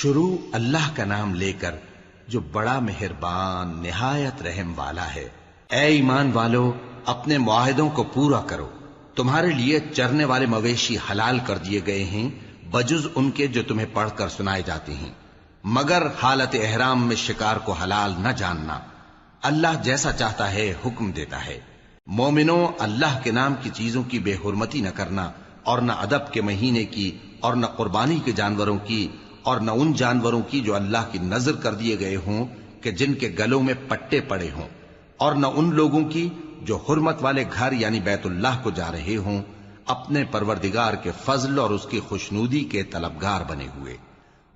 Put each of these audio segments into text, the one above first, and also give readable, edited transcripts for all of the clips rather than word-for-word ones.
شروع اللہ کا نام لے کر جو بڑا مہربان نہایت رحم والا ہے۔ اے ایمان والو، اپنے معاہدوں کو پورا کرو۔ تمہارے لیے چرنے والے مویشی حلال کر دیے گئے ہیں بجز ان کے جو تمہیں پڑھ کر سنائے جاتے ہیں، مگر حالت احرام میں شکار کو حلال نہ جاننا۔ اللہ جیسا چاہتا ہے حکم دیتا ہے۔ مومنوں، اللہ کے نام کی چیزوں کی بے حرمتی نہ کرنا، اور نہ ادب کے مہینے کی، اور نہ قربانی کے جانوروں کی، اور نہ ان جانوروں کی جو اللہ کی نذر کر دیے گئے ہوں کہ جن کے گلوں میں پٹے پڑے ہوں، اور نہ ان لوگوں کی جو حرمت والے گھر یعنی بیت اللہ کو جا رہے ہوں اپنے پروردگار کے فضل اور اس کی خوشنودی کے طلبگار بنے ہوئے۔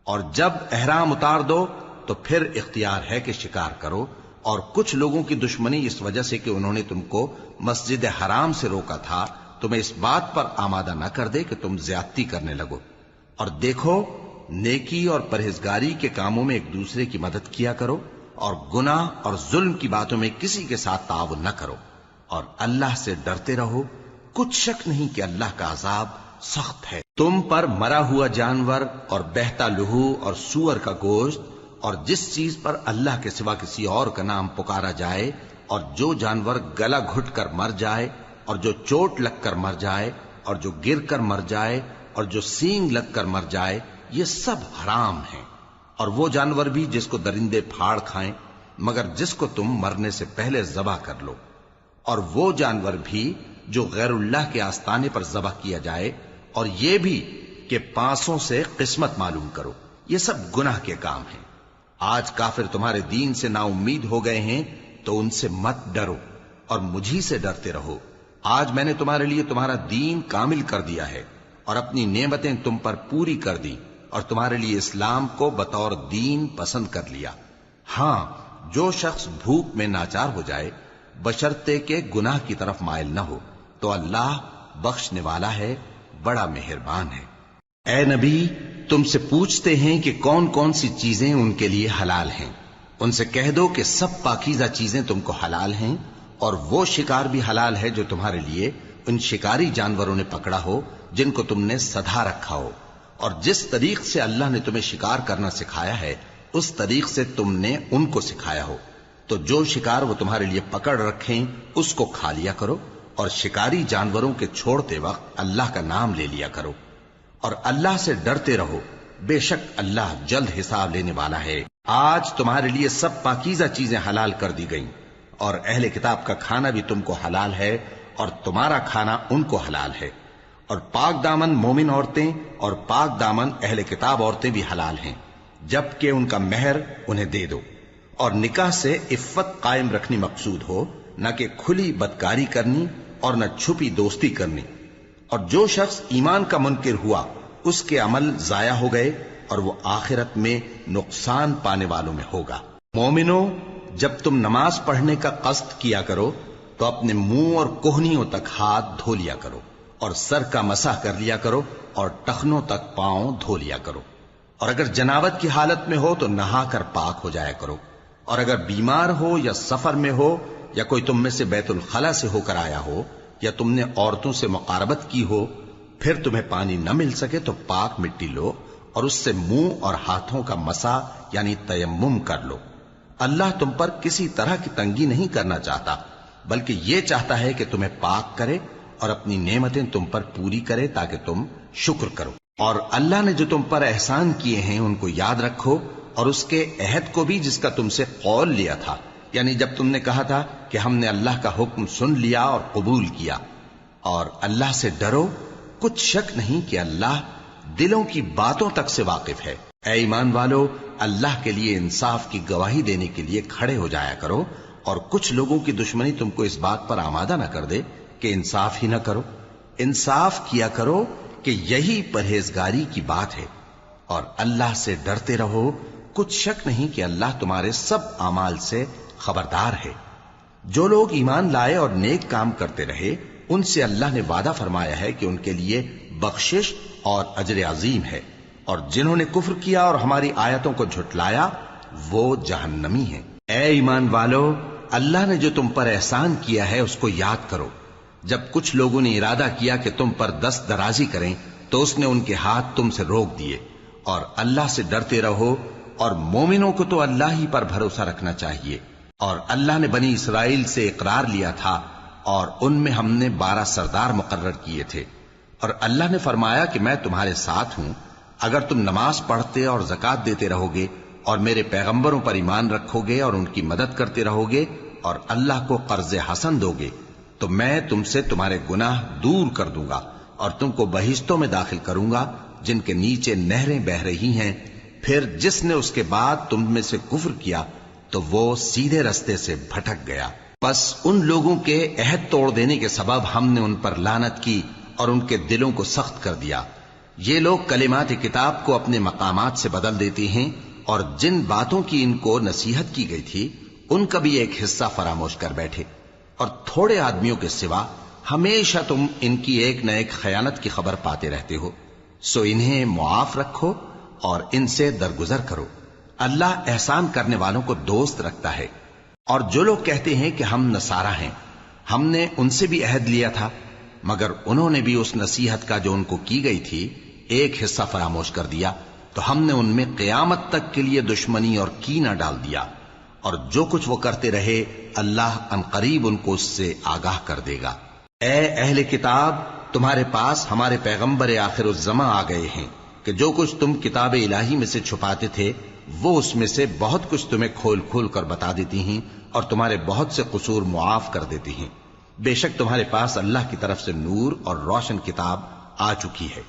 اور جب احرام اتار دو تو پھر اختیار ہے کہ شکار کرو، اور کچھ لوگوں کی دشمنی اس وجہ سے کہ انہوں نے تم کو مسجد حرام سے روکا تھا تمہیں اس بات پر آمادہ نہ کر دے کہ تم زیادتی کرنے لگو۔ اور دیکھو، نیکی اور پرہیزگاری کے کاموں میں ایک دوسرے کی مدد کیا کرو، اور گناہ اور ظلم کی باتوں میں کسی کے ساتھ تعاون نہ کرو، اور اللہ سے ڈرتے رہو۔ کچھ شک نہیں کہ اللہ کا عذاب سخت ہے۔ تم پر مرا ہوا جانور اور بہتا لہو اور سور کا گوشت اور جس چیز پر اللہ کے سوا کسی اور کا نام پکارا جائے، اور جو جانور گلا گھٹ کر مر جائے، اور جو چوٹ لگ کر مر جائے، اور جو گر کر مر جائے، اور جو سینگ لگ کر مر جائے، یہ سب حرام ہیں۔ اور وہ جانور بھی جس کو درندے پھاڑ کھائیں، مگر جس کو تم مرنے سے پہلے ذبح کر لو، اور وہ جانور بھی جو غیر اللہ کے آستانے پر ذبح کیا جائے، اور یہ بھی کہ پانسوں سے قسمت معلوم کرو، یہ سب گناہ کے کام ہیں۔ آج کافر تمہارے دین سے نا امید ہو گئے ہیں تو ان سے مت ڈرو اور مجھی سے ڈرتے رہو۔ آج میں نے تمہارے لیے تمہارا دین کامل کر دیا ہے اور اپنی نعمتیں تم پر پوری کر دی، اور تمہارے لیے اسلام کو بطور دین پسند کر لیا۔ ہاں، جو شخص بھوک میں ناچار ہو جائے بشرطے کہ گناہ کی طرف مائل نہ ہو تو اللہ بخشنے والا ہے، بڑا مہربان ہے۔ اے نبی، تم سے پوچھتے ہیں کہ کون کون سی چیزیں ان کے لیے حلال ہیں۔ ان سے کہہ دو کہ سب پاکیزہ چیزیں تم کو حلال ہیں، اور وہ شکار بھی حلال ہے جو تمہارے لیے ان شکاری جانوروں نے پکڑا ہو جن کو تم نے سدھا رکھا ہو، اور جس طریق سے اللہ نے تمہیں شکار کرنا سکھایا ہے اس طریق سے تم نے ان کو سکھایا ہو۔ تو جو شکار وہ تمہارے لیے پکڑ رکھیں اس کو کھا لیا کرو، اور شکاری جانوروں کے چھوڑتے وقت اللہ کا نام لے لیا کرو، اور اللہ سے ڈرتے رہو، بے شک اللہ جلد حساب لینے والا ہے۔ آج تمہارے لیے سب پاکیزہ چیزیں حلال کر دی گئیں، اور اہل کتاب کا کھانا بھی تم کو حلال ہے اور تمہارا کھانا ان کو حلال ہے، اور پاک دامن مومن عورتیں اور پاک دامن اہل کتاب عورتیں بھی حلال ہیں، جبکہ ان کا مہر انہیں دے دو۔ اور نکاح سے عفت قائم رکھنی مقصود ہو، نہ کہ کھلی بدکاری کرنی اور نہ چھپی دوستی کرنی۔ اور جو شخص ایمان کا منکر ہوا اس کے عمل ضائع ہو گئے اور وہ آخرت میں نقصان پانے والوں میں ہوگا۔ مومنوں، جب تم نماز پڑھنے کا قصد کیا کرو تو اپنے منہ اور کوہنیوں تک ہاتھ دھو لیا کرو، اور سر کا مسح کر لیا کرو، اور ٹخنوں تک پاؤں دھو لیا کرو، اور اگر جنابت کی حالت میں ہو تو نہا کر پاک ہو جایا کرو، اور اگر بیمار ہو یا سفر میں ہو یا کوئی تم میں سے بیت الخلا سے ہو کر آیا ہو یا تم نے عورتوں سے مقاربت کی ہو، پھر تمہیں پانی نہ مل سکے تو پاک مٹی لو اور اس سے منہ اور ہاتھوں کا مسح یعنی تیمم کر لو۔ اللہ تم پر کسی طرح کی تنگی نہیں کرنا چاہتا، بلکہ یہ چاہتا ہے کہ تمہیں پاک کرے اور اپنی نعمتیں تم پر پوری کرے تاکہ تم شکر کرو۔ اور اللہ نے جو تم پر احسان کیے ہیں ان کو یاد رکھو، اور اس کے عہد کو بھی جس کا تم سے قول لیا تھا، یعنی جب تم نے کہا تھا کہ ہم نے اللہ کا حکم سن لیا اور قبول کیا۔ اور اللہ سے ڈرو، کچھ شک نہیں کہ اللہ دلوں کی باتوں تک سے واقف ہے۔ اے ایمان والو، اللہ کے لیے انصاف کی گواہی دینے کے لیے کھڑے ہو جایا کرو، اور کچھ لوگوں کی دشمنی تم کو اس بات پر آمادہ نہ کر دے کہ انصاف ہی نہ کرو۔ انصاف کیا کرو کہ یہی پرہیزگاری کی بات ہے، اور اللہ سے ڈرتے رہو، کچھ شک نہیں کہ اللہ تمہارے سب اعمال سے خبردار ہے۔ جو لوگ ایمان لائے اور نیک کام کرتے رہے ان سے اللہ نے وعدہ فرمایا ہے کہ ان کے لیے بخشش اور اجر عظیم ہے، اور جنہوں نے کفر کیا اور ہماری آیتوں کو جھٹلایا وہ جہنمی ہیں۔ اے ایمان والو، اللہ نے جو تم پر احسان کیا ہے اس کو یاد کرو۔ جب کچھ لوگوں نے ارادہ کیا کہ تم پر دست درازی کریں تو اس نے ان کے ہاتھ تم سے روک دیے، اور اللہ سے ڈرتے رہو، اور مومنوں کو تو اللہ ہی پر بھروسہ رکھنا چاہیے۔ اور اللہ نے بنی اسرائیل سے اقرار لیا تھا، اور ان میں ہم نے 12 سردار مقرر کیے تھے، اور اللہ نے فرمایا کہ میں تمہارے ساتھ ہوں اگر تم نماز پڑھتے اور زکوٰۃ دیتے رہو گے اور میرے پیغمبروں پر ایمان رکھو گے اور ان کی مدد کرتے رہو گے اور اللہ کو قرض حسن دو گے، تو میں تم سے تمہارے گناہ دور کر دوں گا اور تم کو بہشتوں میں داخل کروں گا جن کے نیچے نہریں بہ رہی ہیں۔ پھر جس نے اس کے بعد تم میں سے کفر کیا تو وہ سیدھے رستے سے بھٹک گیا۔ پس ان لوگوں کے عہد توڑ دینے کے سبب ہم نے ان پر لعنت کی اور ان کے دلوں کو سخت کر دیا۔ یہ لوگ کلمات کتاب کو اپنے مقامات سے بدل دیتے ہیں، اور جن باتوں کی ان کو نصیحت کی گئی تھی ان کا بھی ایک حصہ فراموش کر بیٹھے، اور تھوڑے آدمیوں کے سوا ہمیشہ تم ان کی ایک نہ ایک خیانت کی خبر پاتے رہتے ہو، سو انہیں معاف رکھو اور ان سے درگزر کرو۔ اللہ احسان کرنے والوں کو دوست رکھتا ہے۔ اور جو لوگ کہتے ہیں کہ ہم نصارہ ہیں، ہم نے ان سے بھی عہد لیا تھا، مگر انہوں نے بھی اس نصیحت کا جو ان کو کی گئی تھی ایک حصہ فراموش کر دیا، تو ہم نے ان میں قیامت تک کے لیے دشمنی اور کینہ ڈال دیا، اور جو کچھ وہ کرتے رہے اللہ عنقریب ان کو اس سے آگاہ کر دے گا۔ اے اہل کتاب، تمہارے پاس ہمارے پیغمبر آخر الزماں آ گئے ہیں کہ جو کچھ تم کتاب الہی میں سے چھپاتے تھے وہ اس میں سے بہت کچھ تمہیں کھول کھول کر بتا دیتی ہیں اور تمہارے بہت سے قصور معاف کر دیتی ہیں۔ بے شک تمہارے پاس اللہ کی طرف سے نور اور روشن کتاب آ چکی ہے،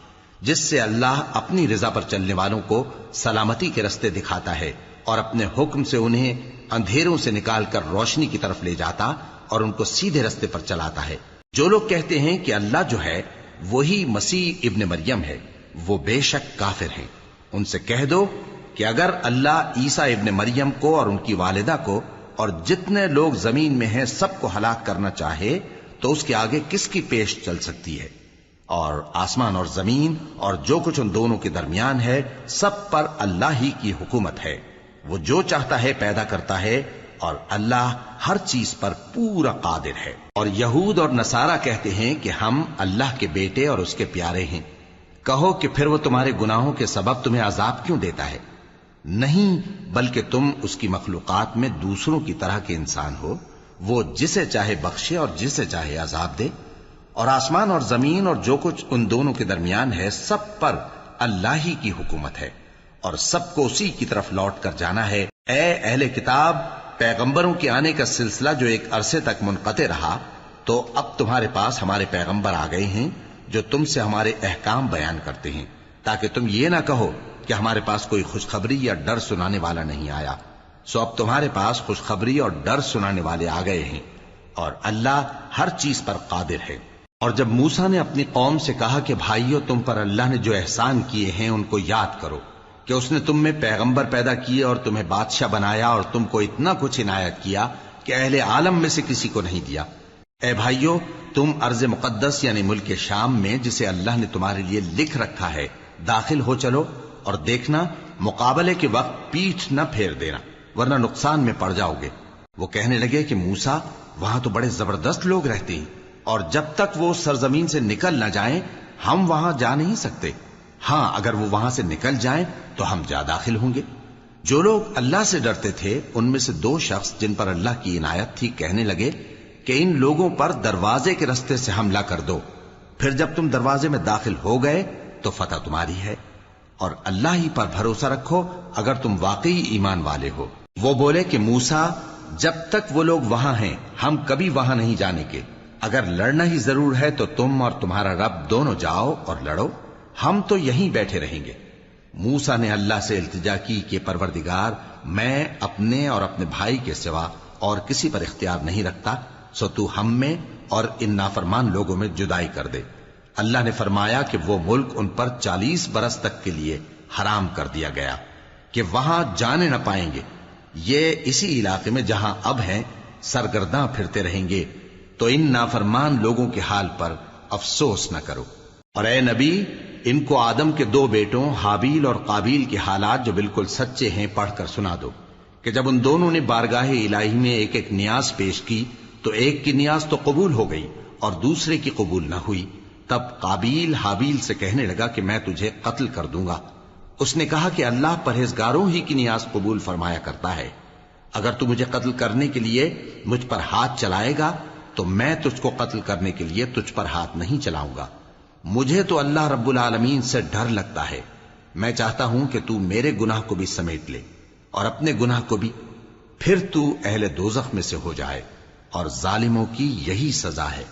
جس سے اللہ اپنی رضا پر چلنے والوں کو سلامتی کے رستے دکھاتا ہے اور اپنے حکم سے انہیں اندھیروں سے نکال کر روشنی کی طرف لے جاتا اور ان کو سیدھے رستے پر چلاتا ہے۔ جو لوگ کہتے ہیں کہ اللہ جو ہے وہی مسیح ابن مریم ہے، وہ بے شک کافر ہیں۔ ان سے کہہ دو کہ اگر اللہ عیسیٰ ابن مریم کو اور ان کی والدہ کو اور جتنے لوگ زمین میں ہیں سب کو ہلاک کرنا چاہے تو اس کے آگے کس کی پیش چل سکتی ہے؟ اور آسمان اور زمین اور جو کچھ ان دونوں کے درمیان ہے سب پر اللہ ہی کی حکومت ہے۔ وہ جو چاہتا ہے پیدا کرتا ہے، اور اللہ ہر چیز پر پورا قادر ہے۔ اور یہود اور نصارہ کہتے ہیں کہ ہم اللہ کے بیٹے اور اس کے پیارے ہیں۔ کہو کہ پھر وہ تمہارے گناہوں کے سبب تمہیں عذاب کیوں دیتا ہے؟ نہیں، بلکہ تم اس کی مخلوقات میں دوسروں کی طرح کے انسان ہو، وہ جسے چاہے بخشے اور جسے چاہے عذاب دے۔ اور آسمان اور زمین اور جو کچھ ان دونوں کے درمیان ہے سب پر اللہ ہی کی حکومت ہے، اور سب کو اسی کی طرف لوٹ کر جانا ہے۔ اے اہل کتاب، پیغمبروں کے آنے کا سلسلہ جو ایک عرصے تک منقطع رہا، تو اب تمہارے پاس ہمارے پیغمبر آ گئے ہیں جو تم سے ہمارے احکام بیان کرتے ہیں، تاکہ تم یہ نہ کہو کہ ہمارے پاس کوئی خوشخبری یا ڈر سنانے والا نہیں آیا۔ سو اب تمہارے پاس خوشخبری اور ڈر سنانے والے آ گئے ہیں، اور اللہ ہر چیز پر قادر ہے۔ اور جب موسیٰ نے اپنی قوم سے کہا کہ بھائیو، تم پر اللہ نے جو احسان کیے ہیں ان کو یاد کرو، کہ اس نے تم میں پیغمبر پیدا کیے اور تمہیں بادشاہ بنایا اور تم کو اتنا کچھ عنایت کیا کہ اہل عالم میں سے کسی کو نہیں دیا۔ اے بھائیو، تم ارض مقدس یعنی ملک شام میں جسے اللہ نے تمہارے لیے لکھ رکھا ہے داخل ہو چلو، اور دیکھنا مقابلے کے وقت پیٹھ نہ پھیر دینا ورنہ نقصان میں پڑ جاؤ گے۔ وہ کہنے لگے کہ موسیٰ، وہاں تو بڑے زبردست لوگ رہتے ہیں، اور جب تک وہ سرزمین سے نکل نہ جائیں ہم وہاں جا نہیں سکتے۔ ہاں، اگر وہ وہاں سے نکل جائیں تو ہم جا داخل ہوں گے۔ جو لوگ اللہ سے ڈرتے تھے ان میں سے 2 شخص جن پر اللہ کی عنایت تھی کہنے لگے کہ ان لوگوں پر دروازے کے رستے سے حملہ کر دو، پھر جب تم دروازے میں داخل ہو گئے تو فتح تمہاری ہے، اور اللہ ہی پر بھروسہ رکھو اگر تم واقعی ایمان والے ہو۔ وہ بولے کہ موسیٰ، جب تک وہ لوگ وہاں ہیں ہم کبھی وہاں نہیں جانے کے، اگر لڑنا ہی ضرور ہے تو تم اور تمہارا رب دونوں جاؤ اور لڑو، ہم تو یہیں بیٹھے رہیں گے۔ موسیٰ نے اللہ سے التجا کی کہ پروردگار، میں اپنے اور اپنے بھائی کے سوا اور کسی پر اختیار نہیں رکھتا، سو تو ہم میں اور ان نافرمان لوگوں میں جدائی کر دے۔ اللہ نے فرمایا کہ وہ ملک ان پر 40 برس تک کے لیے حرام کر دیا گیا کہ وہاں جانے نہ پائیں گے۔ یہ اسی علاقے میں جہاں اب ہیں سرگرداں پھرتے رہیں گے، تو ان نافرمان لوگوں کے حال پر افسوس نہ کرو۔ اور اے نبی، ان کو آدم کے 2 بیٹوں حابیل اور قابیل کے حالات جو بالکل سچے ہیں پڑھ کر سنا دو، کہ جب ان دونوں نے بارگاہ الہی میں ایک ایک نیاز پیش کی تو ایک کی نیاز تو قبول ہو گئی اور دوسرے کی قبول نہ ہوئی۔ تب قابیل حابیل سے کہنے لگا کہ میں تجھے قتل کر دوں گا، اس نے کہا کہ اللہ پرہیزگاروں ہی کی نیاز قبول فرمایا کرتا ہے. اگر تو مجھے قتل کرنے کے لیے مجھ پر ہاتھ چلائے گا تو میں تجھ کو قتل کرنے کے لیے تجھ پر ہاتھ نہیں چلاؤں گا. مجھے تو اللہ رب العالمین سے ڈر لگتا ہے. میں چاہتا ہوں کہ تو میرے گناہ کو بھی سمیٹ لے اور اپنے گناہ کو بھی، پھر تو اہل دوزخ میں سے ہو جائے، اور ظالموں کی یہی سزا ہے.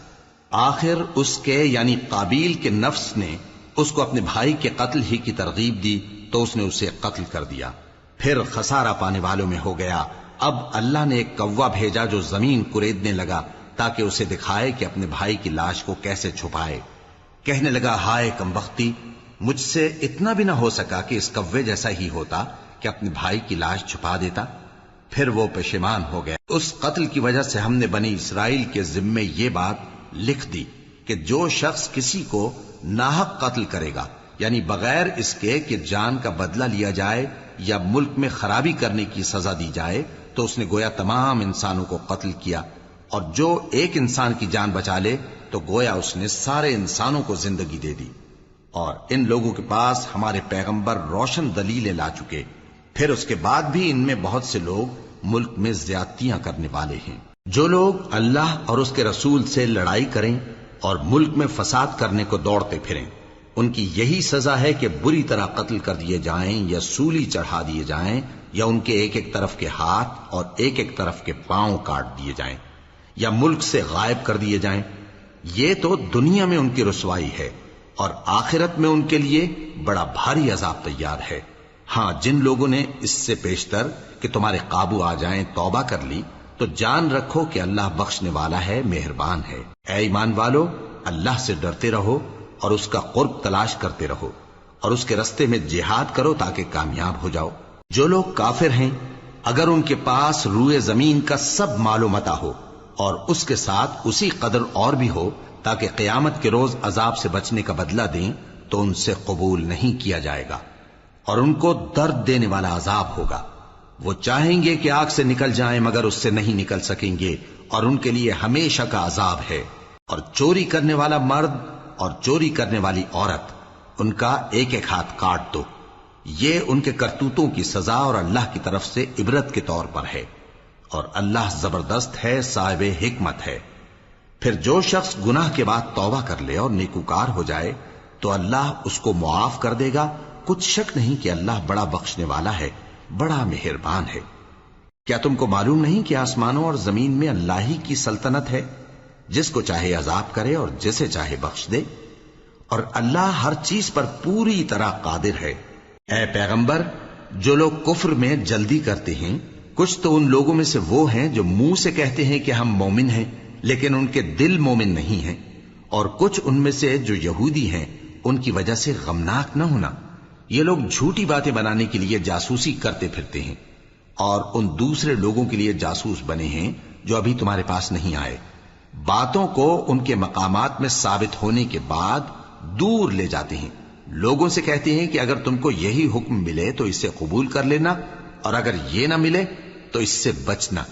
آخر اس کے یعنی قابیل کے نفس نے اس کو اپنے بھائی کے قتل ہی کی ترغیب دی تو اس نے اسے قتل کر دیا. پھر خسارہ پانے والوں میں ہو گیا. اب اللہ نے ایک کوا بھیجا جو زمین کریدنے لگا تاکہ اسے دکھائے کہ اپنے بھائی کی لاش کو کیسے چھپائے. کہنے لگا، ہائے کمبختی، مجھ سے اتنا بھی نہ ہو سکا کہ اس کوے جیسا ہی ہوتا کہ اپنے بھائی کی لاش چھپا دیتا. پھر وہ پشیمان ہو گیا. اس قتل کی وجہ سے ہم نے بنی اسرائیل کے ذمے یہ بات لکھ دی کہ جو شخص کسی کو ناحق قتل کرے گا، یعنی بغیر اس کے کہ جان کا بدلہ لیا جائے یا ملک میں خرابی کرنے کی سزا دی جائے، تو اس نے گویا تمام انسانوں کو قتل کیا. اور جو ایک انسان کی جان بچا لے تو گویا اس نے سارے انسانوں کو زندگی دے دی. اور ان لوگوں کے پاس ہمارے پیغمبر روشن دلیلیں لا چکے، پھر اس کے بعد بھی ان میں بہت سے لوگ ملک میں زیادتیاں کرنے والے ہیں. جو لوگ اللہ اور اس کے رسول سے لڑائی کریں اور ملک میں فساد کرنے کو دوڑتے پھریں، ان کی یہی سزا ہے کہ بری طرح قتل کر دیے جائیں یا سولی چڑھا دیے جائیں، یا ان کے ایک ایک طرف کے ہاتھ اور ایک ایک طرف کے پاؤں کاٹ دیے جائیں، یا ملک سے غائب کر دیے جائیں. یہ تو دنیا میں ان کی رسوائی ہے، اور آخرت میں ان کے لیے بڑا بھاری عذاب تیار ہے. ہاں، جن لوگوں نے اس سے پیشتر کہ تمہارے قابو آ جائیں توبہ کر لی تو جان رکھو کہ اللہ بخشنے والا ہے، مہربان ہے. اے ایمان والو، اللہ سے ڈرتے رہو اور اس کا قرب تلاش کرتے رہو، اور اس کے رستے میں جہاد کرو تاکہ کامیاب ہو جاؤ. جو لوگ کافر ہیں، اگر ان کے پاس روئے زمین کا سب مال و متاع ہو اور اس کے ساتھ اسی قدر اور بھی ہو تاکہ قیامت کے روز عذاب سے بچنے کا بدلہ دیں، تو ان سے قبول نہیں کیا جائے گا، اور ان کو درد دینے والا عذاب ہوگا. وہ چاہیں گے کہ آگ سے نکل جائیں مگر اس سے نہیں نکل سکیں گے، اور ان کے لیے ہمیشہ کا عذاب ہے. اور چوری کرنے والا مرد اور چوری کرنے والی عورت، ان کا ایک ایک ہاتھ کاٹ دو. یہ ان کے کرتوتوں کی سزا اور اللہ کی طرف سے عبرت کے طور پر ہے، اور اللہ زبردست ہے، صاحب حکمت ہے. پھر جو شخص گناہ کے بعد توبہ کر لے اور نیکوکار ہو جائے تو اللہ اس کو معاف کر دے گا. کچھ شک نہیں کہ اللہ بڑا بخشنے والا ہے، بڑا مہربان ہے. کیا تم کو معلوم نہیں کہ آسمانوں اور زمین میں اللہ ہی کی سلطنت ہے، جس کو چاہے عذاب کرے اور جسے چاہے بخش دے، اور اللہ ہر چیز پر پوری طرح قادر ہے. اے پیغمبر، جو لوگ کفر میں جلدی کرتے ہیں، کچھ تو ان لوگوں میں سے وہ ہیں جو منہ سے کہتے ہیں کہ ہم مومن ہیں لیکن ان کے دل مومن نہیں ہیں، اور کچھ ان میں سے جو یہودی ہیں، ان کی وجہ سے غمناک نہ ہونا. یہ لوگ جھوٹی باتیں بنانے کے لیے جاسوسی کرتے پھرتے ہیں، اور ان دوسرے لوگوں کے لیے جاسوس بنے ہیں جو ابھی تمہارے پاس نہیں آئے. باتوں کو ان کے مقامات میں ثابت ہونے کے بعد دور لے جاتے ہیں. لوگوں سے کہتے ہیں کہ اگر تم کو یہی حکم ملے تو اسے قبول کر لینا، اور اگر یہ نہ ملے تو اس سے بچنا.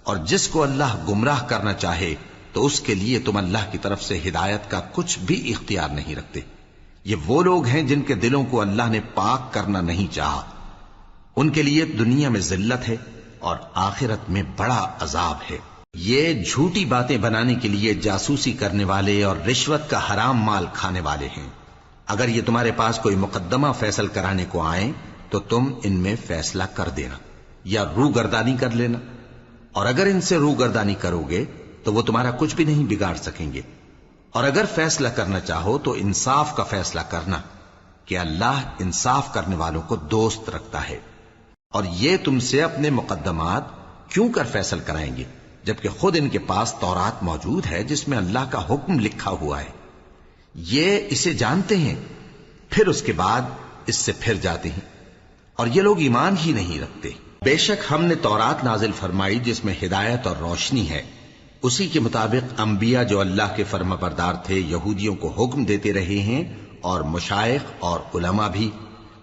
اور جس کو اللہ گمراہ کرنا چاہے تو اس کے لیے تم اللہ کی طرف سے ہدایت کا کچھ بھی اختیار نہیں رکھتے. یہ وہ لوگ ہیں جن کے دلوں کو اللہ نے پاک کرنا نہیں چاہا. ان کے لیے دنیا میں ذلت ہے اور آخرت میں بڑا عذاب ہے. یہ جھوٹی باتیں بنانے کے لیے جاسوسی کرنے والے اور رشوت کا حرام مال کھانے والے ہیں. اگر یہ تمہارے پاس کوئی مقدمہ فیصل کرانے کو آئیں تو تم ان میں فیصلہ کر دینا یا روگردانی کر لینا. اور اگر ان سے روگردانی کرو گے تو وہ تمہارا کچھ بھی نہیں بگاڑ سکیں گے. اور اگر فیصلہ کرنا چاہو تو انصاف کا فیصلہ کرنا کہ اللہ انصاف کرنے والوں کو دوست رکھتا ہے. اور یہ تم سے اپنے مقدمات کیوں کر فیصل کرائیں گے جبکہ خود ان کے پاس تورات موجود ہے جس میں اللہ کا حکم لکھا ہوا ہے. یہ اسے جانتے ہیں، پھر اس کے بعد اس سے پھر جاتے ہیں، اور یہ لوگ ایمان ہی نہیں رکھتے. بے شک ہم نے تورات نازل فرمائی جس میں ہدایت اور روشنی ہے. اسی کے مطابق انبیاء جو اللہ کے فرما بردار تھے یہودیوں کو حکم دیتے رہے ہیں، اور مشائخ اور علماء بھی،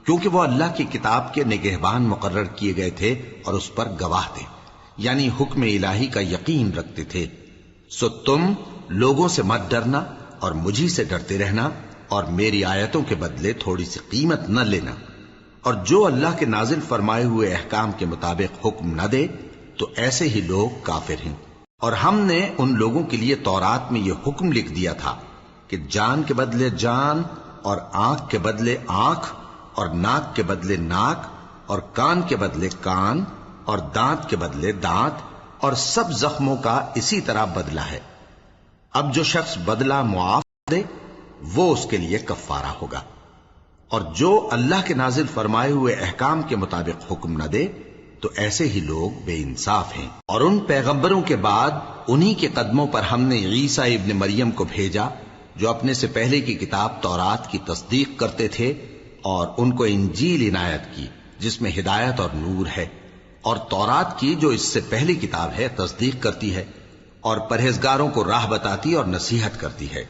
کیونکہ وہ اللہ کی کتاب کے نگہبان مقرر کیے گئے تھے اور اس پر گواہ تھے، یعنی حکم الہی کا یقین رکھتے تھے. سو تم لوگوں سے مت ڈرنا اور مجھی سے ڈرتے رہنا، اور میری آیتوں کے بدلے تھوڑی سی قیمت نہ لینا. اور جو اللہ کے نازل فرمائے ہوئے احکام کے مطابق حکم نہ دے تو ایسے ہی لوگ کافر ہیں۔ اور ہم نے ان لوگوں کے لیے تورات میں یہ حکم لکھ دیا تھا کہ جان کے بدلے جان، اور آنکھ کے بدلے آنکھ، اور ناک کے بدلے ناک، اور کان کے بدلے کان، اور دانت کے بدلے دانت، اور سب زخموں کا اسی طرح بدلہ ہے۔ اب جو شخص بدلہ معاف دے وہ اس کے لیے کفارہ ہوگا، اور جو اللہ کے نازل فرمائے ہوئے احکام کے مطابق حکم نہ دے تو ایسے ہی لوگ بے انصاف ہیں۔ اور ان پیغمبروں کے بعد انہی کے قدموں پر ہم نے عیسیٰ ابن مریم کو بھیجا جو اپنے سے پہلے کی کتاب تورات کی تصدیق کرتے تھے، اور ان کو انجیل عنایت کی جس میں ہدایت اور نور ہے، اور تورات کی جو اس سے پہلی کتاب ہے تصدیق کرتی ہے، اور پرہیزگاروں کو راہ بتاتی اور نصیحت کرتی ہے۔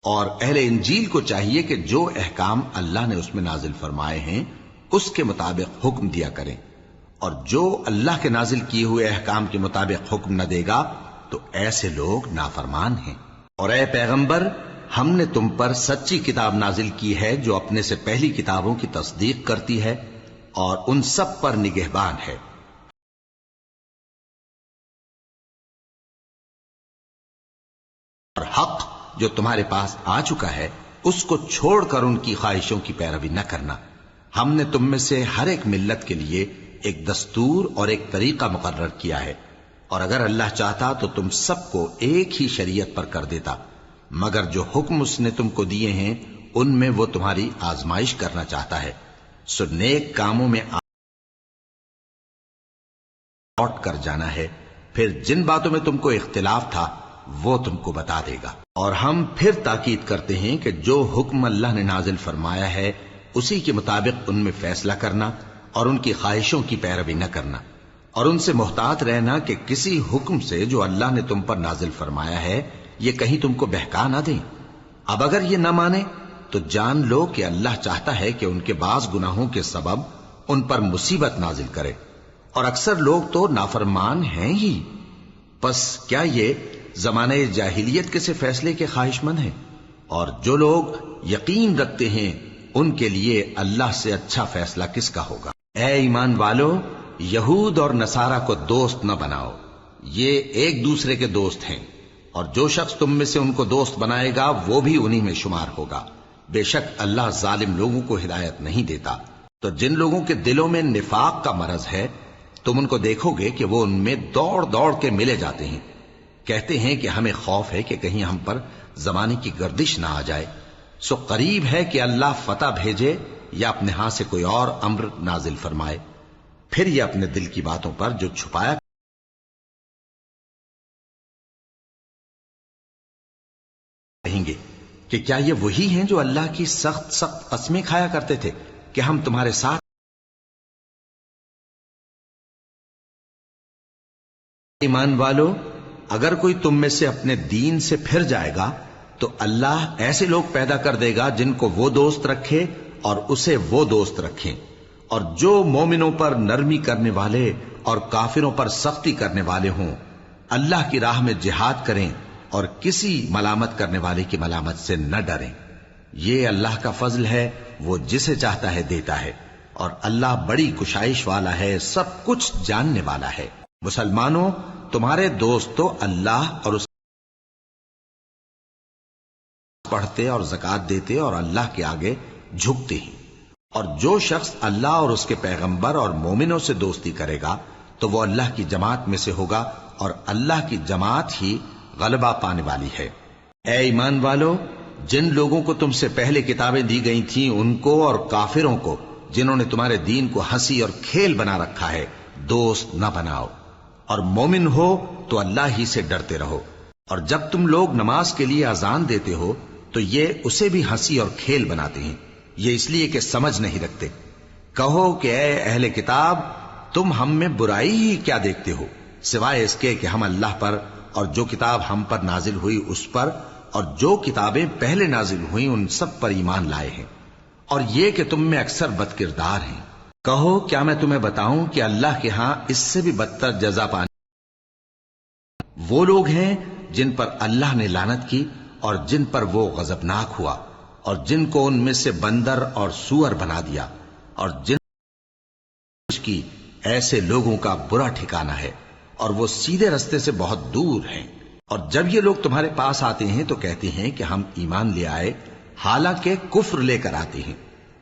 اور اہل انجیل کو چاہیے کہ جو احکام اللہ نے اس میں نازل فرمائے ہیں اس کے مطابق حکم دیا کریں، اور جو اللہ کے نازل کیے ہوئے احکام کے مطابق حکم نہ دے گا تو ایسے لوگ نافرمان ہیں۔ اور اے پیغمبر، ہم نے تم پر سچی کتاب نازل کی ہے جو اپنے سے پہلی کتابوں کی تصدیق کرتی ہے اور ان سب پر نگہبان ہے۔ اور حق جو تمہارے پاس آ چکا ہے اس کو چھوڑ کر ان کی خواہشوں کی پیروی نہ کرنا۔ ہم نے تم میں سے ہر ایک ملت کے لیے ایک دستور اور ایک طریقہ مقرر کیا ہے، اور اگر اللہ چاہتا تو تم سب کو ایک ہی شریعت پر کر دیتا، مگر جو حکم اس نے تم کو دیے ہیں ان میں وہ تمہاری آزمائش کرنا چاہتا ہے، سو نیک کاموں میں لوٹ کر جانا ہے، پھر جن باتوں میں تم کو اختلاف تھا وہ تم کو بتا دے گا۔ اور ہم پھر تاکید کرتے ہیں کہ جو حکم اللہ نے نازل فرمایا ہے اسی کے مطابق ان میں فیصلہ کرنا اور ان کی خواہشوں کی پیروی نہ کرنا، اور ان سے محتاط رہنا کہ کسی حکم سے جو اللہ نے تم پر نازل فرمایا ہے یہ کہیں تم کو بہکا نہ دیں۔ اب اگر یہ نہ مانے تو جان لو کہ اللہ چاہتا ہے کہ ان کے بعض گناہوں کے سبب ان پر مصیبت نازل کرے، اور اکثر لوگ تو نافرمان ہیں ہی۔ پس کیا یہ زمانہ جاہلیت کے سے فیصلے کے خواہش مند ہیں؟ اور جو لوگ یقین رکھتے ہیں ان کے لیے اللہ سے اچھا فیصلہ کس کا ہوگا؟ اے ایمان والو، یہود اور نصارہ کو دوست نہ بناؤ، یہ ایک دوسرے کے دوست ہیں، اور جو شخص تم میں سے ان کو دوست بنائے گا وہ بھی انہی میں شمار ہوگا۔ بے شک اللہ ظالم لوگوں کو ہدایت نہیں دیتا۔ تو جن لوگوں کے دلوں میں نفاق کا مرض ہے تم ان کو دیکھو گے کہ وہ ان میں دوڑ دوڑ کے ملے جاتے ہیں، کہتے ہیں کہ ہمیں خوف ہے کہ کہیں ہم پر زمانے کی گردش نہ آ جائے، سو قریب ہے کہ اللہ فتح بھیجے یا اپنے ہاں سے کوئی اور امر نازل فرمائے، پھر یہ اپنے دل کی باتوں پر جو چھپایا کہیں گے کہ کیا یہ وہی ہیں جو اللہ کی سخت سخت قسمیں کھایا کرتے تھے کہ ہم تمہارے ساتھ ایمان والو، اگر کوئی تم میں سے اپنے دین سے پھر جائے گا تو اللہ ایسے لوگ پیدا کر دے گا جن کو وہ دوست رکھے اور اسے وہ دوست رکھیں، اور جو مومنوں پر نرمی کرنے والے اور کافروں پر سختی کرنے والے ہوں، اللہ کی راہ میں جہاد کریں اور کسی ملامت کرنے والے کی ملامت سے نہ ڈریں۔ یہ اللہ کا فضل ہے، وہ جسے چاہتا ہے دیتا ہے، اور اللہ بڑی کشائش والا ہے، سب کچھ جاننے والا ہے۔ مسلمانوں، تمہارے دوست تو اللہ اور اس پڑھتے اور زکات دیتے اور اللہ کے آگے جھکتے ہیں، اور جو شخص اللہ اور اس کے پیغمبر اور مومنوں سے دوستی کرے گا تو وہ اللہ کی جماعت میں سے ہوگا، اور اللہ کی جماعت ہی غلبہ پانے والی ہے۔ اے ایمان والو، جن لوگوں کو تم سے پہلے کتابیں دی گئی تھیں ان کو اور کافروں کو جنہوں نے تمہارے دین کو ہنسی اور کھیل بنا رکھا ہے دوست نہ بناؤ، اور مومن ہو تو اللہ ہی سے ڈرتے رہو، اور جب تم لوگ نماز کے لیے اذان دیتے ہو تو یہ اسے بھی ہنسی اور کھیل بناتے ہیں، یہ اس لیے کہ سمجھ نہیں رکھتے۔ کہو کہ اے اہل کتاب، تم ہم میں برائی ہی کیا دیکھتے ہو سوائے اس کے کہ ہم اللہ پر اور جو کتاب ہم پر نازل ہوئی اس پر اور جو کتابیں پہلے نازل ہوئیں ان سب پر ایمان لائے ہیں، اور یہ کہ تم میں اکثر بد کردار ہیں۔ کہو کیا میں تمہیں بتاؤں کہ اللہ کے ہاں اس سے بھی بدتر جزا پانے وہ لوگ ہیں جن پر اللہ نے لعنت کی اور جن پر وہ غضبناک ہوا، اور جن کو ان میں سے بندر اور سور بنا دیا، اور جن کی ایسے لوگوں کا برا ٹھکانہ ہے اور وہ سیدھے رستے سے بہت دور ہیں۔ اور جب یہ لوگ تمہارے پاس آتے ہیں تو کہتے ہیں کہ ہم ایمان لے آئے، حالانکہ کفر لے کر آتے ہیں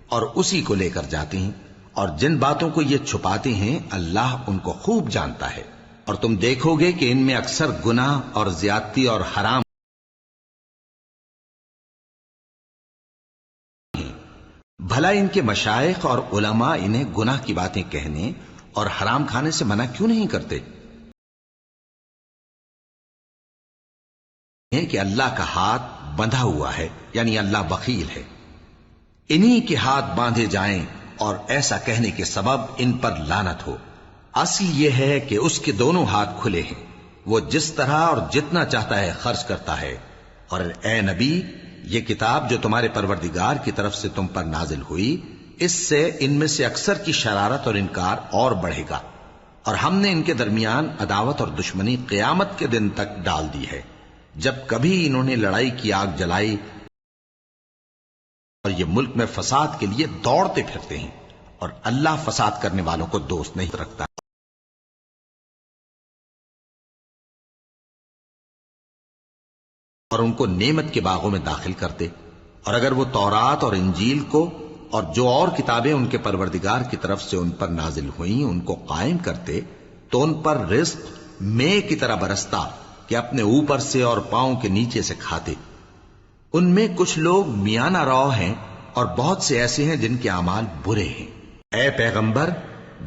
اور اسی کو لے کر جاتے ہیں، اور جن باتوں کو یہ چھپاتے ہیں اللہ ان کو خوب جانتا ہے۔ اور تم دیکھو گے کہ ان میں اکثر گناہ اور زیادتی اور حرام ہیں۔ بھلا ان کے مشائخ اور علماء انہیں گناہ کی باتیں کہنے اور حرام کھانے سے منع کیوں نہیں کرتے؟ کہ اللہ کا ہاتھ بندھا ہوا ہے، یعنی اللہ بخیل ہے، انہی کے ہاتھ باندھے جائیں اور ایسا کہنے کے سبب ان پر لعنت ہو۔ اصل یہ ہے کہ اس کے دونوں ہاتھ کھلے ہیں، وہ جس طرح اور جتنا چاہتا ہے خرچ کرتا ہے۔ اور اے نبی، یہ کتاب جو تمہارے پروردگار کی طرف سے تم پر نازل ہوئی، اس سے ان میں سے اکثر کی شرارت اور انکار اور بڑھے گا، اور ہم نے ان کے درمیان عداوت اور دشمنی قیامت کے دن تک ڈال دی ہے۔ جب کبھی انہوں نے لڑائی کی آگ جلائی اور یہ ملک میں فساد کے لیے دوڑتے پھرتے ہیں، اور اللہ فساد کرنے والوں کو دوست نہیں رکھتا۔ اور ان کو نعمت کے باغوں میں داخل کرتے، اور اگر وہ تورات اور انجیل کو اور جو اور کتابیں ان کے پروردگار کی طرف سے ان پر نازل ہوئیں ان کو قائم کرتے تو ان پر رزق مے کی طرح برستا کہ اپنے اوپر سے اور پاؤں کے نیچے سے کھاتے۔ ان میں کچھ لوگ میانہ رو ہیں اور بہت سے ایسے ہیں جن کے اعمال برے ہیں۔ اے پیغمبر،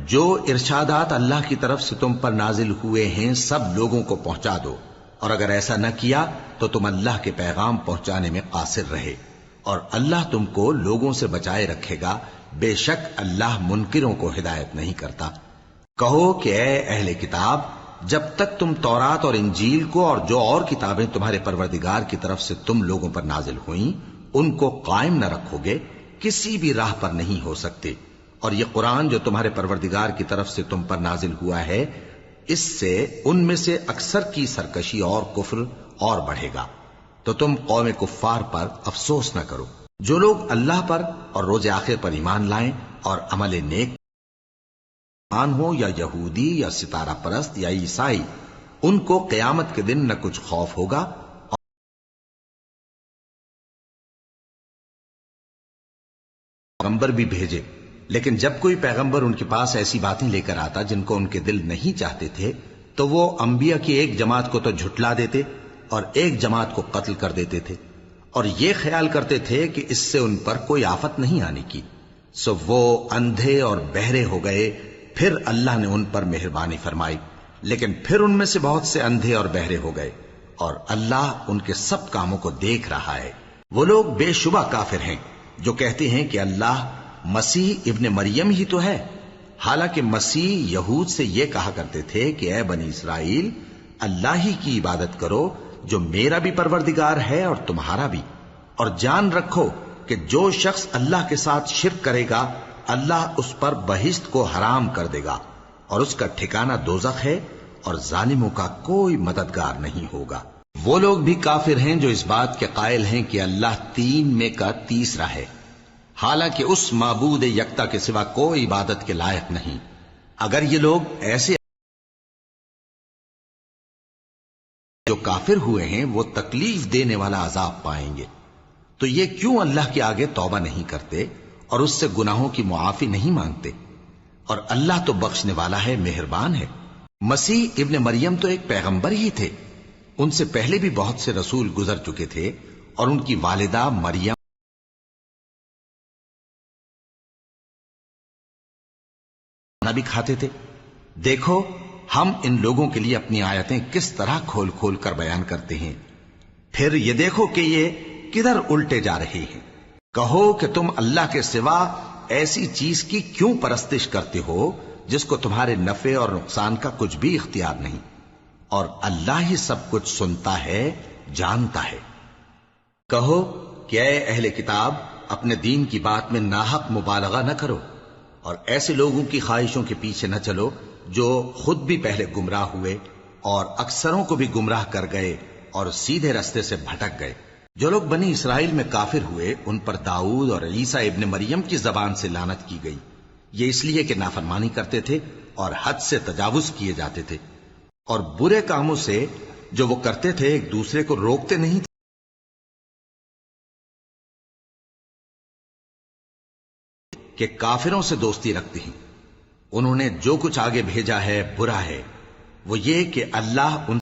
جو ارشادات اللہ کی طرف سے تم پر نازل ہوئے ہیں سب لوگوں کو پہنچا دو، اور اگر ایسا نہ کیا تو تم اللہ کے پیغام پہنچانے میں قاصر رہے، اور اللہ تم کو لوگوں سے بچائے رکھے گا، بے شک اللہ منکروں کو ہدایت نہیں کرتا۔ کہو کہ اے اہل کتاب، جب تک تم تورات اور انجیل کو اور جو اور کتابیں تمہارے پروردگار کی طرف سے تم لوگوں پر نازل ہوئیں ان کو قائم نہ رکھو گے، کسی بھی راہ پر نہیں ہو سکتے۔ اور یہ قرآن جو تمہارے پروردگار کی طرف سے تم پر نازل ہوا ہے، اس سے ان میں سے اکثر کی سرکشی اور کفر اور بڑھے گا، تو تم قوم کفار پر افسوس نہ کرو۔ جو لوگ اللہ پر اور روز آخر پر ایمان لائیں اور عمل نیک مسلمان ہو یا یہودی یا ستارہ پرست یا عیسائی، ان کو قیامت کے دن نہ کچھ خوف ہوگا۔ پیغمبر بھی بھیجے، لیکن جب کوئی پیغمبر ان کے پاس ایسی باتیں لے کر آتا جن کو ان کے دل نہیں چاہتے تھے تو وہ انبیاء کی ایک جماعت کو تو جھٹلا دیتے اور ایک جماعت کو قتل کر دیتے تھے، اور یہ خیال کرتے تھے کہ اس سے ان پر کوئی آفت نہیں آنے کی، سو وہ اندھے اور بہرے ہو گئے۔ پھر اللہ نے ان پر مہربانی فرمائی، لیکن پھر ان میں سے بہت سے اندھے اور بہرے ہو گئے، اور اللہ ان کے سب کاموں کو دیکھ رہا ہے۔ وہ لوگ بے شبہ کافر ہیں جو کہتے ہیں کہ اللہ مسیح ابن مریم ہی تو ہے، حالانکہ مسیح یہود سے یہ کہا کرتے تھے کہ اے بنی اسرائیل، اللہ ہی کی عبادت کرو جو میرا بھی پروردگار ہے اور تمہارا بھی، اور جان رکھو کہ جو شخص اللہ کے ساتھ شرک کرے گا اللہ اس پر بہشت کو حرام کر دے گا، اور اس کا ٹھکانہ دوزخ ہے، اور ظالموں کا کوئی مددگار نہیں ہوگا۔ وہ لوگ بھی کافر ہیں جو اس بات کے قائل ہیں کہ اللہ تین میں کا تیسرا ہے، حالانکہ اس معبود یکتا کے سوا کوئی عبادت کے لائق نہیں۔ اگر یہ لوگ ایسے جو کافر ہوئے ہیں وہ تکلیف دینے والا عذاب پائیں گے، تو یہ کیوں اللہ کے آگے توبہ نہیں کرتے اور اس سے گناہوں کی معافی نہیں مانگتے؟ اور اللہ تو بخشنے والا ہے، مہربان ہے۔ مسیح ابن مریم تو ایک پیغمبر ہی تھے، ان سے پہلے بھی بہت سے رسول گزر چکے تھے، اور ان کی والدہ مریم کھانا بھی کھاتے تھے۔ دیکھو ہم ان لوگوں کے لیے اپنی آیتیں کس طرح کھول کھول کر بیان کرتے ہیں، پھر یہ دیکھو کہ یہ کدھر الٹے جا رہے ہیں۔ کہو کہ تم اللہ کے سوا ایسی چیز کی کیوں پرستش کرتے ہو جس کو تمہارے نفع اور نقصان کا کچھ بھی اختیار نہیں، اور اللہ ہی سب کچھ سنتا ہے، جانتا ہے۔ کہو کہ اے اہل کتاب، اپنے دین کی بات میں ناحق مبالغہ نہ کرو، اور ایسے لوگوں کی خواہشوں کے پیچھے نہ چلو جو خود بھی پہلے گمراہ ہوئے اور اکثروں کو بھی گمراہ کر گئے اور سیدھے رستے سے بھٹک گئے۔ جو لوگ بنی اسرائیل میں کافر ہوئے ان پر داؤد اور عیسیٰ ابن مریم کی زبان سے لعنت کی گئی، یہ اس لیے کہ نافرمانی کرتے تھے اور حد سے تجاوز کیے جاتے تھے، اور برے کاموں سے جو وہ کرتے تھے ایک دوسرے کو روکتے نہیں تھے کہ کافروں سے دوستی رکھتے ہیں۔ انہوں نے جو کچھ آگے بھیجا ہے برا ہے، وہ یہ کہ اللہ ان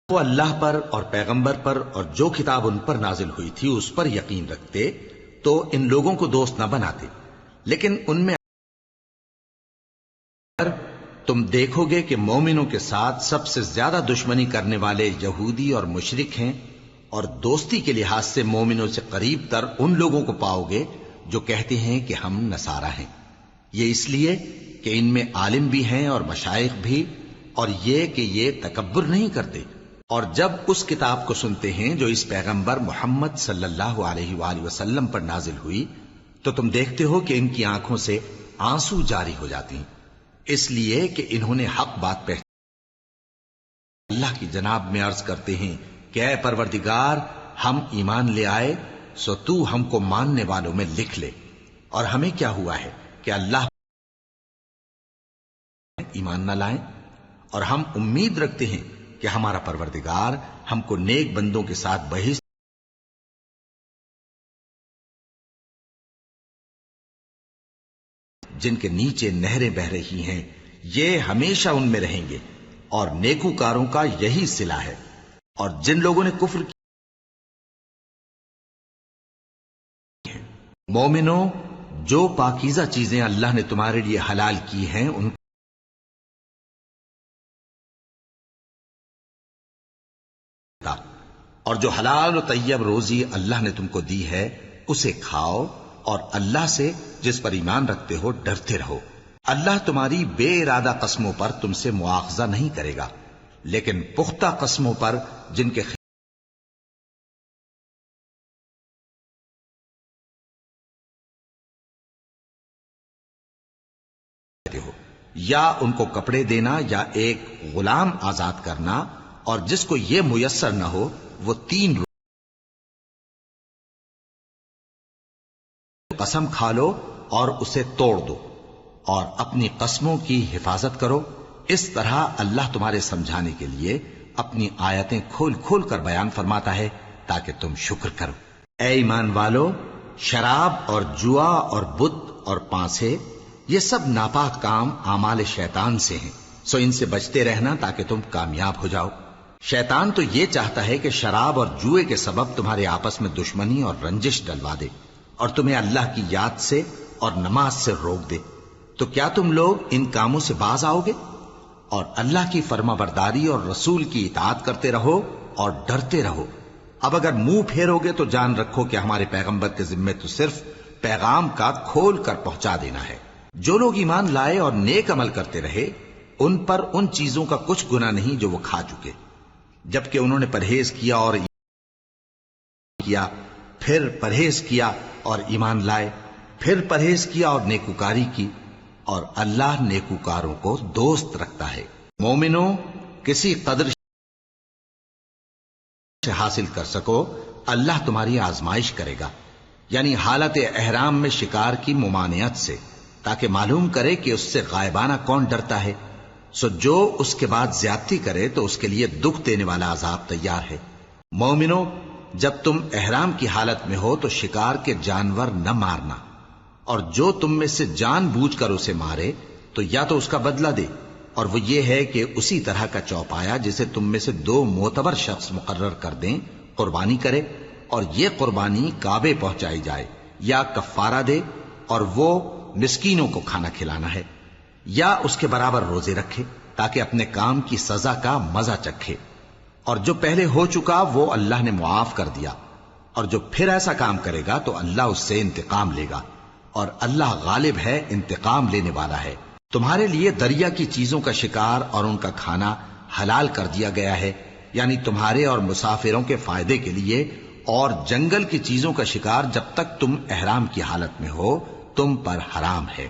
وہ اللہ پر اور پیغمبر پر اور جو کتاب ان پر نازل ہوئی تھی اس پر یقین رکھتے تو ان لوگوں کو دوست نہ بناتے، لیکن ان میں تم دیکھو گے کہ مومنوں کے ساتھ سب سے زیادہ دشمنی کرنے والے یہودی اور مشرک ہیں، اور دوستی کے لحاظ سے مومنوں سے قریب تر ان لوگوں کو پاؤ گے جو کہتے ہیں کہ ہم نصارہ ہیں۔ یہ اس لیے کہ ان میں عالم بھی ہیں اور مشائخ بھی، اور یہ کہ یہ تکبر نہیں کرتے۔ اور جب اس کتاب کو سنتے ہیں جو اس پیغمبر محمد صلی اللہ علیہ وآلہ وسلم پر نازل ہوئی تو تم دیکھتے ہو کہ ان کی آنکھوں سے آنسو جاری ہو جاتے ہیں، اس لیے کہ انہوں نے حق بات پہچانی۔ اللہ کی جناب میں عرض کرتے ہیں کہ اے پروردگار، ہم ایمان لے آئے سو تو ہم کو ماننے والوں میں لکھ لے، اور ہمیں کیا ہوا ہے کہ اللہ ایمان نہ لائیں، اور ہم امید رکھتے ہیں کہ ہمارا پروردگار ہم کو نیک بندوں کے ساتھ بہشت جن کے نیچے نہریں بہ رہی ہیں، یہ ہمیشہ ان میں رہیں گے، اور نیکوکاروں کا یہی صلہ ہے۔ اور جن لوگوں نے کفر کیا، مومنوں، جو پاکیزہ چیزیں اللہ نے تمہارے لیے حلال کی ہیں ان اور جو حلال و طیب روزی اللہ نے تم کو دی ہے اسے کھاؤ، اور اللہ سے جس پر ایمان رکھتے ہو ڈرتے رہو۔ اللہ تمہاری بے ارادہ قسموں پر تم سے مواخذہ نہیں کرے گا، لیکن پختہ قسموں پر جن کے ہو، یا ان کو کپڑے دینا یا ایک غلام آزاد کرنا، اور جس کو یہ میسر نہ ہو وہ 3 قسم کھا لو اور اسے توڑ دو، اور اپنی قسموں کی حفاظت کرو۔ اس طرح اللہ تمہارے سمجھانے کے لیے اپنی آیتیں کھول کھول کر بیان فرماتا ہے تاکہ تم شکر کرو۔ اے ایمان والو، شراب اور جوا اور بت اور پانسے، یہ سب ناپاک کام اعمال شیطان سے ہیں، سو ان سے بچتے رہنا تاکہ تم کامیاب ہو جاؤ۔ شیطان تو یہ چاہتا ہے کہ شراب اور جوئے کے سبب تمہارے آپس میں دشمنی اور رنجش ڈلوا دے، اور تمہیں اللہ کی یاد سے اور نماز سے روک دے۔ تو کیا تم لوگ ان کاموں سے باز آؤ گے؟ اور اللہ کی فرما برداری اور رسول کی اطاعت کرتے رہو اور ڈرتے رہو۔ اب اگر منہ پھیرو گے تو جان رکھو کہ ہمارے پیغمبر کے ذمے تو صرف پیغام کا کھول کر پہنچا دینا ہے۔ جو لوگ ایمان لائے اور نیک عمل کرتے رہے ان پر ان چیزوں کا کچھ گناہ نہیں جو وہ کھا چکے، جبکہ انہوں نے پرہیز کیا اور پھر پرہیز کیا اور ایمان لائے، پھر پرہیز کیا اور نیکوکاری کی، اور اللہ نیکوکاروں کو دوست رکھتا ہے۔ مومنوں، کسی قدر سے حاصل کر سکو اللہ تمہاری آزمائش کرے گا، یعنی حالت احرام میں شکار کی ممانعت سے، تاکہ معلوم کرے کہ اس سے غائبانہ کون ڈرتا ہے، سو جو اس کے بعد زیادتی کرے تو اس کے لیے دکھ دینے والا عذاب تیار ہے۔ مومنوں، جب تم احرام کی حالت میں ہو تو شکار کے جانور نہ مارنا، اور جو تم میں سے جان بوجھ کر اسے مارے تو یا تو اس کا بدلہ دے، اور وہ یہ ہے کہ اسی طرح کا چوپایا جسے تم میں سے 2 معتبر شخص مقرر کر دیں قربانی کرے، اور یہ قربانی کعبے پہنچائی جائے، یا کفارہ دے اور وہ مسکینوں کو کھانا کھلانا ہے، یا اس کے برابر روزے رکھے تاکہ اپنے کام کی سزا کا مزہ چکھے، اور جو پہلے ہو چکا وہ اللہ نے معاف کر دیا، اور جو پھر ایسا کام کرے گا تو اللہ اس سے انتقام لے گا، اور اللہ غالب ہے، انتقام لینے والا ہے۔ تمہارے لیے دریا کی چیزوں کا شکار اور ان کا کھانا حلال کر دیا گیا ہے، یعنی تمہارے اور مسافروں کے فائدے کے لیے، اور جنگل کی چیزوں کا شکار جب تک تم احرام کی حالت میں ہو تم پر حرام ہے،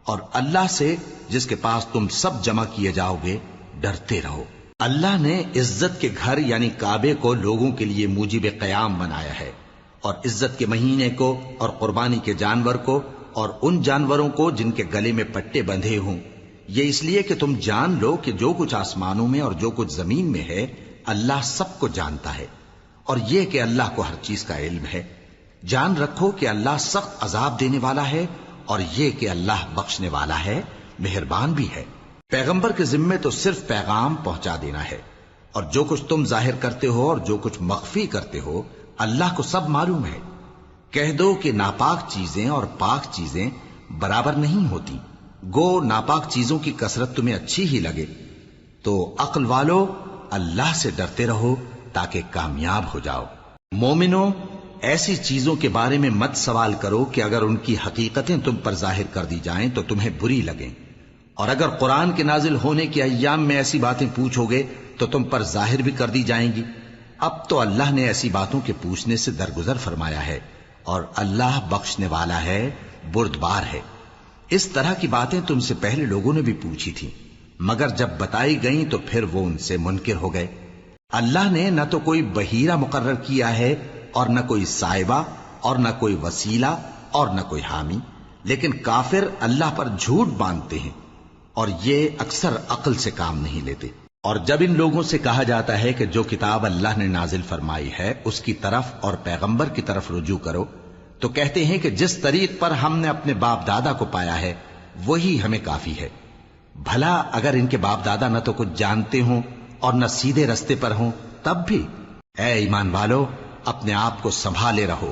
اور اللہ سے جس کے پاس تم سب جمع کیے جاؤ گے ڈرتے رہو۔ اللہ نے عزت کے گھر یعنی کعبے کو لوگوں کے لیے موجب قیام بنایا ہے، اور عزت کے مہینے کو اور قربانی کے جانور کو اور ان جانوروں کو جن کے گلے میں پٹے بندھے ہوں، یہ اس لیے کہ تم جان لو کہ جو کچھ آسمانوں میں اور جو کچھ زمین میں ہے اللہ سب کو جانتا ہے، اور یہ کہ اللہ کو ہر چیز کا علم ہے۔ جان رکھو کہ اللہ سخت عذاب دینے والا ہے، اور یہ کہ اللہ بخشنے والا ہے، مہربان بھی ہے۔ پیغمبر کے ذمے تو صرف پیغام پہنچا دینا ہے، اور جو کچھ تم ظاہر کرتے ہو اور جو کچھ مخفی کرتے ہو اللہ کو سب معلوم ہے۔ کہہ دو کہ ناپاک چیزیں اور پاک چیزیں برابر نہیں ہوتی، گو ناپاک چیزوں کی کثرت تمہیں اچھی ہی لگے، تو عقل والو اللہ سے ڈرتے رہو تاکہ کامیاب ہو جاؤ۔ مومنو، ایسی چیزوں کے بارے میں مت سوال کرو کہ اگر ان کی حقیقتیں تم پر ظاہر کر دی جائیں تو تمہیں بری لگیں، اور اگر قرآن کے نازل ہونے کے ایام میں ایسی باتیں پوچھو گے تو تم پر ظاہر بھی کر دی جائیں گی۔ اب تو اللہ نے ایسی باتوں کے پوچھنے سے درگزر فرمایا ہے، اور اللہ بخشنے والا ہے، بردبار ہے۔ اس طرح کی باتیں تم سے پہلے لوگوں نے بھی پوچھی تھی، مگر جب بتائی گئیں تو پھر وہ ان سے منکر ہو گئے۔ اللہ نے نہ تو کوئی بحیرہ مقرر کیا ہے اور نہ کوئی سائبہ اور نہ کوئی وسیلہ اور نہ کوئی حامی، لیکن کافر اللہ پر جھوٹ باندھتے ہیں اور یہ اکثر عقل سے کام نہیں لیتے۔ اور جب ان لوگوں سے کہا جاتا ہے کہ جو کتاب اللہ نے نازل فرمائی ہے اس کی طرف اور پیغمبر کی طرف رجوع کرو، تو کہتے ہیں کہ جس طریق پر ہم نے اپنے باپ دادا کو پایا ہے وہی ہمیں کافی ہے۔ بھلا اگر ان کے باپ دادا نہ تو کچھ جانتے ہوں اور نہ سیدھے رستے پر ہوں تب بھی؟ اے ایمان والو، اپنے آپ کو سنبھالے رہو،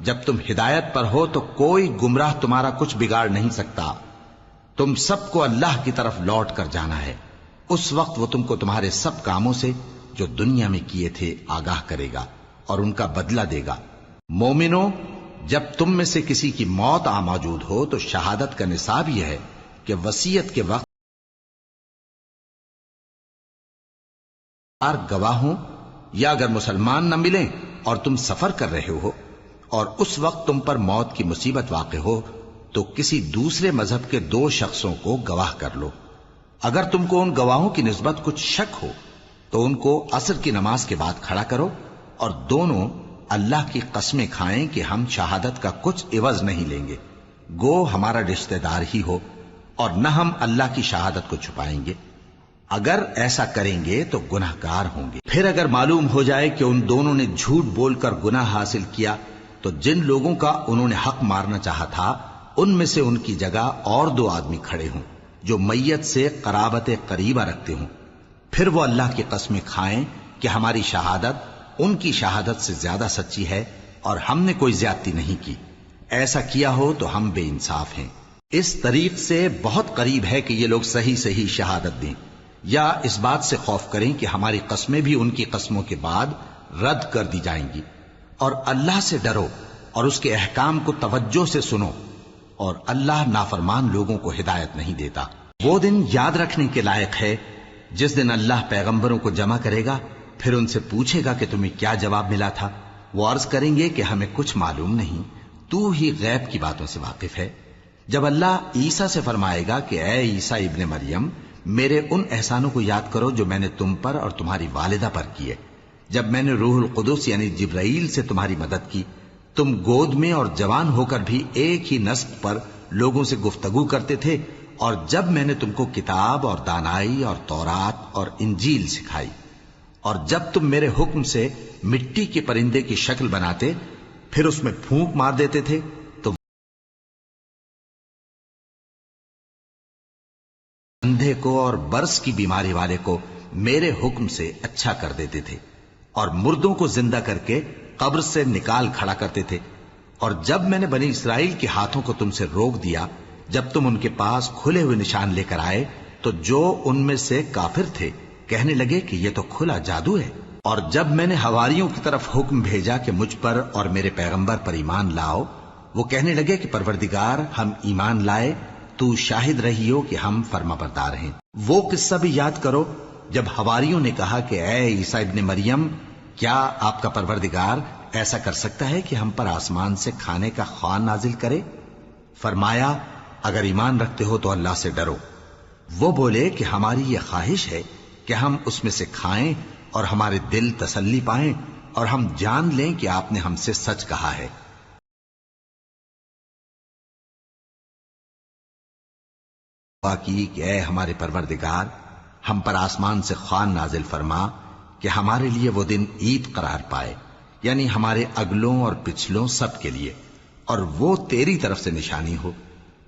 جب تم ہدایت پر ہو تو کوئی گمراہ تمہارا کچھ بگاڑ نہیں سکتا۔ تم سب کو اللہ کی طرف لوٹ کر جانا ہے، اس وقت وہ تم کو تمہارے سب کاموں سے جو دنیا میں کیے تھے آگاہ کرے گا اور ان کا بدلہ دے گا۔ مومنو، جب تم میں سے کسی کی موت آ موجود ہو تو شہادت کا نصاب یہ ہے کہ وصیت کے وقت گواہ ہوں، یا اگر مسلمان نہ ملیں اور تم سفر کر رہے ہو اور اس وقت تم پر موت کی مصیبت واقع ہو تو کسی دوسرے مذہب کے 2 شخصوں کو گواہ کر لو۔ اگر تم کو ان گواہوں کی نسبت کچھ شک ہو تو ان کو عصر کی نماز کے بعد کھڑا کرو، اور دونوں اللہ کی قسمیں کھائیں کہ ہم شہادت کا کچھ عوض نہیں لیں گے، گو ہمارا رشتہ دار ہی ہو، اور نہ ہم اللہ کی شہادت کو چھپائیں گے۔ اگر ایسا کریں گے تو گناہ گار ہوں گے۔ پھر اگر معلوم ہو جائے کہ ان دونوں نے جھوٹ بول کر گناہ حاصل کیا تو جن لوگوں کا انہوں نے حق مارنا چاہا تھا ان میں سے ان کی جگہ اور 2 آدمی کھڑے ہوں جو میت سے قرابت قریبہ رکھتے ہوں، پھر وہ اللہ کی قسمیں کھائیں کہ ہماری شہادت ان کی شہادت سے زیادہ سچی ہے اور ہم نے کوئی زیادتی نہیں کی۔ ایسا کیا ہو تو ہم بے انصاف ہیں۔ اس طریق سے بہت قریب ہے کہ یہ لوگ صحیح صحیح شہادت دیں، یا اس بات سے خوف کریں کہ ہماری قسمیں بھی ان کی قسموں کے بعد رد کر دی جائیں گی۔ اور اللہ سے ڈرو اور اس کے احکام کو توجہ سے سنو، اور اللہ نافرمان لوگوں کو ہدایت نہیں دیتا۔ وہ دن یاد رکھنے کے لائق ہے جس دن اللہ پیغمبروں کو جمع کرے گا، پھر ان سے پوچھے گا کہ تمہیں کیا جواب ملا تھا۔ وہ عرض کریں گے کہ ہمیں کچھ معلوم نہیں، تو ہی غیب کی باتوں سے واقف ہے۔ جب اللہ عیسیٰ سے فرمائے گا کہ اے عیسیٰ ابن مریم، میرے ان احسانوں کو یاد کرو جو میں نے تم پر اور تمہاری والدہ پر کیے، جب میں نے روح القدس یعنی جبرائیل سے تمہاری مدد کی، تم گود میں اور جوان ہو کر بھی ایک ہی نسق پر لوگوں سے گفتگو کرتے تھے، اور جب میں نے تم کو کتاب اور دانائی اور تورات اور انجیل سکھائی، اور جب تم میرے حکم سے مٹی کے پرندے کی شکل بناتے پھر اس میں پھونک مار دیتے تھے تو اندھے کو اور برس کی بیماری والے کو میرے حکم سے اچھا کر دیتے تھے، اور مردوں کو زندہ کر کے قبر سے نکال کھڑا کرتے تھے۔ اور جب میں نے بنی اسرائیل کے ہاتھوں کو تم سے روک دیا جب تم ان کے پاس کھلے ہوئے نشان لے کر آئے، تو جو ان میں سے کافر تھے کہنے لگے کہ یہ تو کھلا جادو ہے۔ اور جب میں نے حواریوں کی طرف حکم بھیجا کہ مجھ پر اور میرے پیغمبر پر ایمان لاؤ، وہ کہنے لگے کہ پروردگار، ہم ایمان لائے، تو شاہد رہی ہو کہ ہم فرما بردار ہیں۔ وہ قصہ بھی یاد کرو جب حواریوں نے کہا کہ اے عیسیٰ ابن مریم، کیا آپ کا پروردگار ایسا کر سکتا ہے کہ ہم پر آسمان سے کھانے کا خوان نازل کرے؟ فرمایا، اگر ایمان رکھتے ہو تو اللہ سے ڈرو۔ وہ بولے کہ ہماری یہ خواہش ہے کہ ہم اس میں سے کھائیں اور ہمارے دل تسلی پائیں اور ہم جان لیں کہ آپ نے ہم سے سچ کہا ہے۔ کی کہ اے ہمارے پروردگار، ہم پر آسمان سے خوان نازل فرما کہ ہمارے لیے وہ دن عید قرار پائے، یعنی ہمارے اگلوں اور پچھلوں سب کے لیے، اور وہ تیری طرف سے نشانی ہو،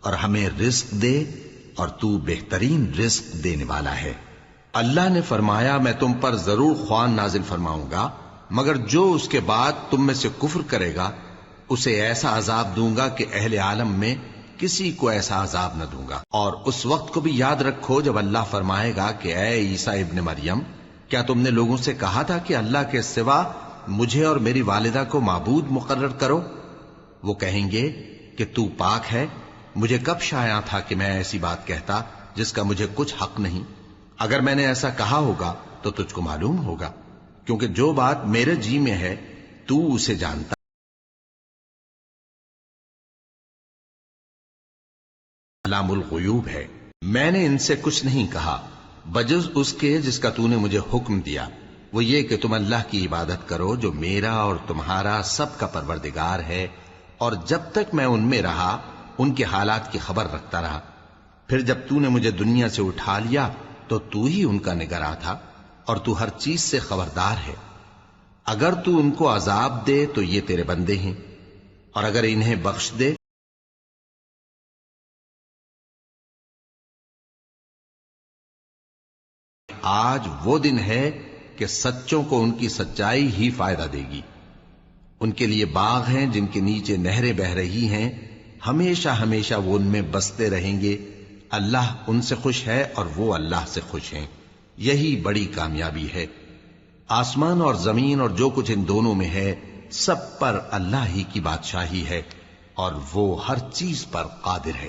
اور ہمیں رزق دے، اور تو بہترین رزق دینے والا ہے۔ اللہ نے فرمایا میں تم پر ضرور خوان نازل فرماؤں گا، مگر جو اس کے بعد تم میں سے کفر کرے گا اسے ایسا عذاب دوں گا کہ اہل عالم میں کسی کو ایسا عذاب نہ دوں گا۔ اور اس وقت کو بھی یاد رکھو جب اللہ فرمائے گا کہ اے عیسیٰ ابن مریم، کیا تم نے لوگوں سے کہا تھا کہ اللہ کے سوا مجھے اور میری والدہ کو معبود مقرر کرو؟ وہ کہیں گے کہ تو پاک ہے، مجھے کب شایع تھا کہ میں ایسی بات کہتا جس کا مجھے کچھ حق نہیں۔ اگر میں نے ایسا کہا ہوگا تو تجھ کو معلوم ہوگا، کیونکہ جو بات میرے جی میں ہے تو اسے جانتا۔ علام الغیوب ہے، میں نے ان سے کچھ نہیں کہا بجز اس کے جس کا تو نے مجھے حکم دیا، وہ یہ کہ تم اللہ کی عبادت کرو جو میرا اور تمہارا سب کا پروردگار ہے، اور جب تک میں ان میں رہا ان کے حالات کی خبر رکھتا رہا۔ پھر جب تو نے مجھے دنیا سے اٹھا لیا تو تو ہی ان کا نگراں تھا، اور تو ہر چیز سے خبردار ہے۔ اگر تو ان کو عذاب دے تو یہ تیرے بندے ہیں، اور اگر انہیں بخش دے آج وہ دن ہے کہ سچوں کو ان کی سچائی ہی فائدہ دے گی۔ ان کے لیے باغ ہیں جن کے نیچے نہریں بہ رہی ہیں، ہمیشہ ہمیشہ وہ ان میں بستے رہیں گے۔ اللہ ان سے خوش ہے اور وہ اللہ سے خوش ہیں، یہی بڑی کامیابی ہے۔ آسمان اور زمین اور جو کچھ ان دونوں میں ہے سب پر اللہ ہی کی بادشاہی ہے، اور وہ ہر چیز پر قادر ہے۔